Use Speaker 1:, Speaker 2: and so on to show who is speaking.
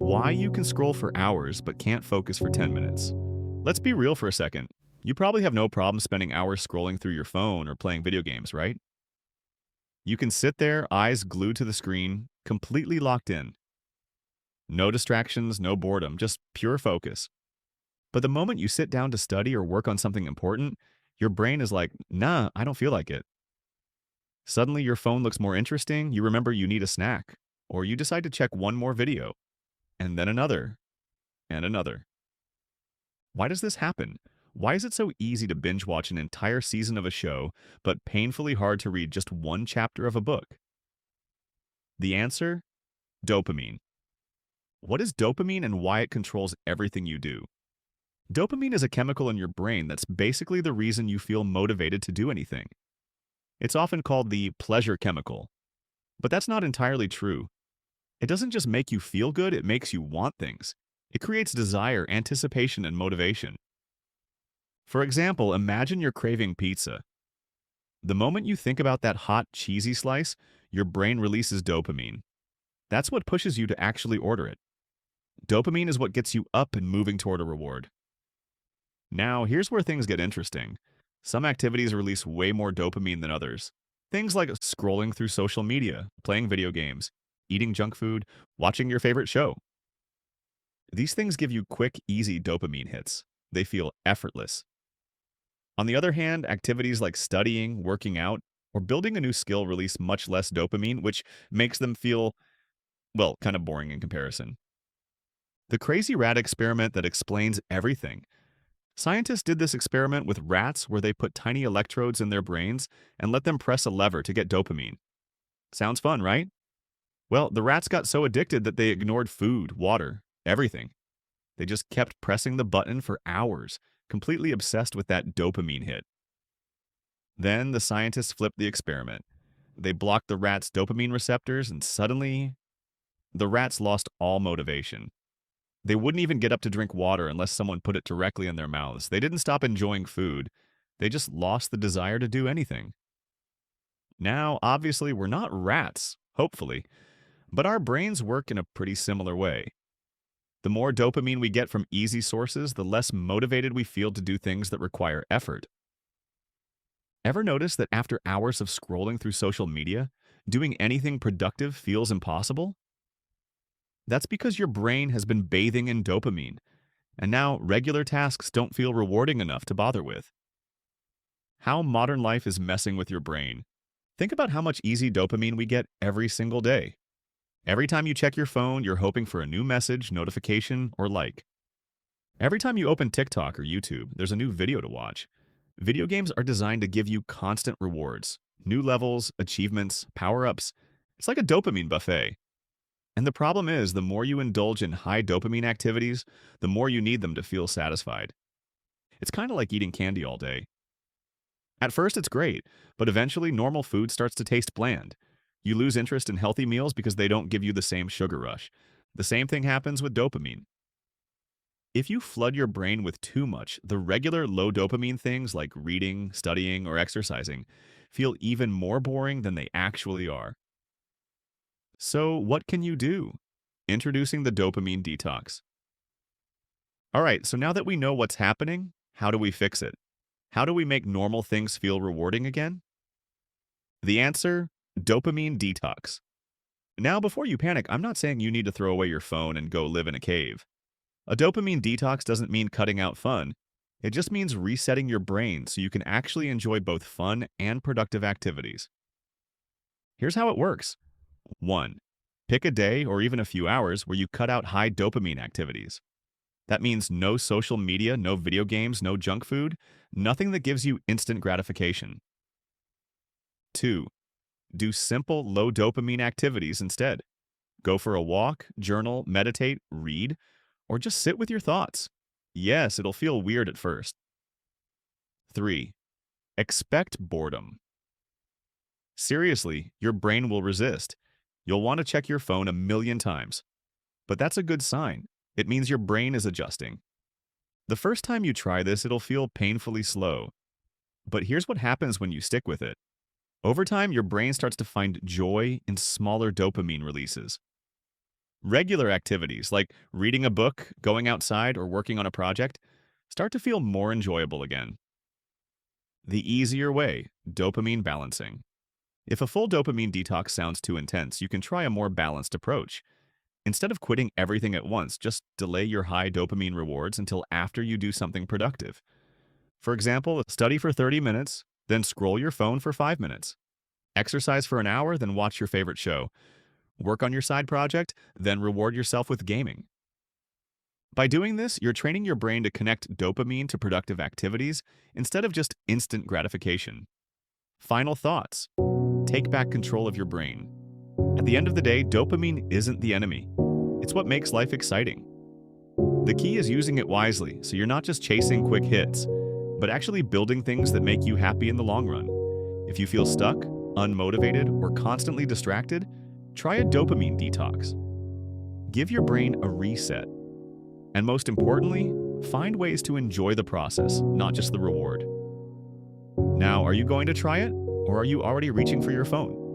Speaker 1: Why you can scroll for hours but can't focus for 10 minutes. Let's be real for a second. You probably have no problem spending hours scrolling through your phone or playing video games, right? You can sit there, eyes glued to the screen, completely locked in. No distractions, no boredom, just pure focus. But the moment you sit down to study or work on something important, your brain is like, nah, I don't feel like it. Suddenly your phone looks more interesting, you remember you need a snack, or you decide to check one more video, and then another, and another. Why does this happen? Why is it so easy to binge watch an entire season of a show, but painfully hard to read just one chapter of a book? The answer? Dopamine. What is dopamine and why it controls everything you do? Dopamine is a chemical in your brain that's basically the reason you feel motivated to do anything. It's often called the pleasure chemical, but that's not entirely true. It doesn't just make you feel good, it makes you want things. It creates desire, anticipation, and motivation. For example, imagine you're craving pizza. The moment you think about that hot, cheesy slice, your brain releases dopamine. That's what pushes you to actually order it. Dopamine is what gets you up and moving toward a reward. Now, here's where things get interesting. Some activities release way more dopamine than others. Things like scrolling through social media, playing video games, eating junk food, watching your favorite show. These things give you quick, easy dopamine hits. They feel effortless. On the other hand, activities like studying, working out, or building a new skill release much less dopamine, which makes them feel, well, kind of boring in comparison. The crazy rat experiment that explains everything. Scientists did this experiment with rats where they put tiny electrodes in their brains and let them press a lever to get dopamine. Sounds fun, right? Well, the rats got so addicted that they ignored food, water, everything. They just kept pressing the button for hours, completely obsessed with that dopamine hit. Then the scientists flipped the experiment. They blocked the rats' dopamine receptors, and suddenly, the rats lost all motivation. They wouldn't even get up to drink water unless someone put it directly in their mouths. They didn't stop enjoying food. They just lost the desire to do anything. Now, obviously, we're not rats, hopefully, but our brains work in a pretty similar way. The more dopamine we get from easy sources, the less motivated we feel to do things that require effort. Ever notice that after hours of scrolling through social media, doing anything productive feels impossible? That's because your brain has been bathing in dopamine, and now regular tasks don't feel rewarding enough to bother with. How modern life is messing with your brain. Think about how much easy dopamine we get every single day. Every time you check your phone, you're hoping for a new message, notification, or like. Every time you open TikTok or YouTube, there's a new video to watch. Video games are designed to give you constant rewards, new levels, achievements, power-ups. It's like a dopamine buffet. And the problem is, the more you indulge in high dopamine activities, the more you need them to feel satisfied. It's kind of like eating candy all day. At first, it's great, but eventually normal food starts to taste bland. You lose interest in healthy meals because they don't give you the same sugar rush. The same thing happens with dopamine. If you flood your brain with too much, the regular low dopamine things like reading, studying, or exercising feel even more boring than they actually are. So, what can you do? Introducing the dopamine detox. All right, so now that we know what's happening, how do we fix it? How do we make normal things feel rewarding again? The answer? Dopamine detox. Now, before you panic, I'm not saying you need to throw away your phone and go live in a cave. A dopamine detox doesn't mean cutting out fun. It just means resetting your brain so you can actually enjoy both fun and productive activities. Here's how it works. 1. Pick a day or even a few hours where you cut out high dopamine activities. That means no social media, no video games, no junk food, nothing that gives you instant gratification. 2. Do simple, low dopamine activities instead. Go for a walk, journal, meditate, read, or just sit with your thoughts. Yes, it'll feel weird at first. 3. Expect boredom. Seriously, your brain will resist. You'll want to check your phone a million times. But that's a good sign. It means your brain is adjusting. The first time you try this, it'll feel painfully slow. But here's what happens when you stick with it. Over time, your brain starts to find joy in smaller dopamine releases. Regular activities like reading a book, going outside, or working on a project start to feel more enjoyable again. The easier way, dopamine balancing. If a full dopamine detox sounds too intense, you can try a more balanced approach. Instead of quitting everything at once, just delay your high dopamine rewards until after you do something productive. For example, study for 30 minutes, then scroll your phone for 5 minutes. Exercise for an hour, then watch your favorite show. Work on your side project, then reward yourself with gaming. By doing this, you're training your brain to connect dopamine to productive activities instead of just instant gratification. Final thoughts. Take back control of your brain. At the end of the day, dopamine isn't the enemy. It's what makes life exciting. The key is using it wisely, so you're not just chasing quick hits, but actually building things that make you happy in the long run. If you feel stuck, unmotivated, or constantly distracted, try a dopamine detox. Give your brain a reset. And most importantly, find ways to enjoy the process, not just the reward. Now, are you going to try it, or are you already reaching for your phone?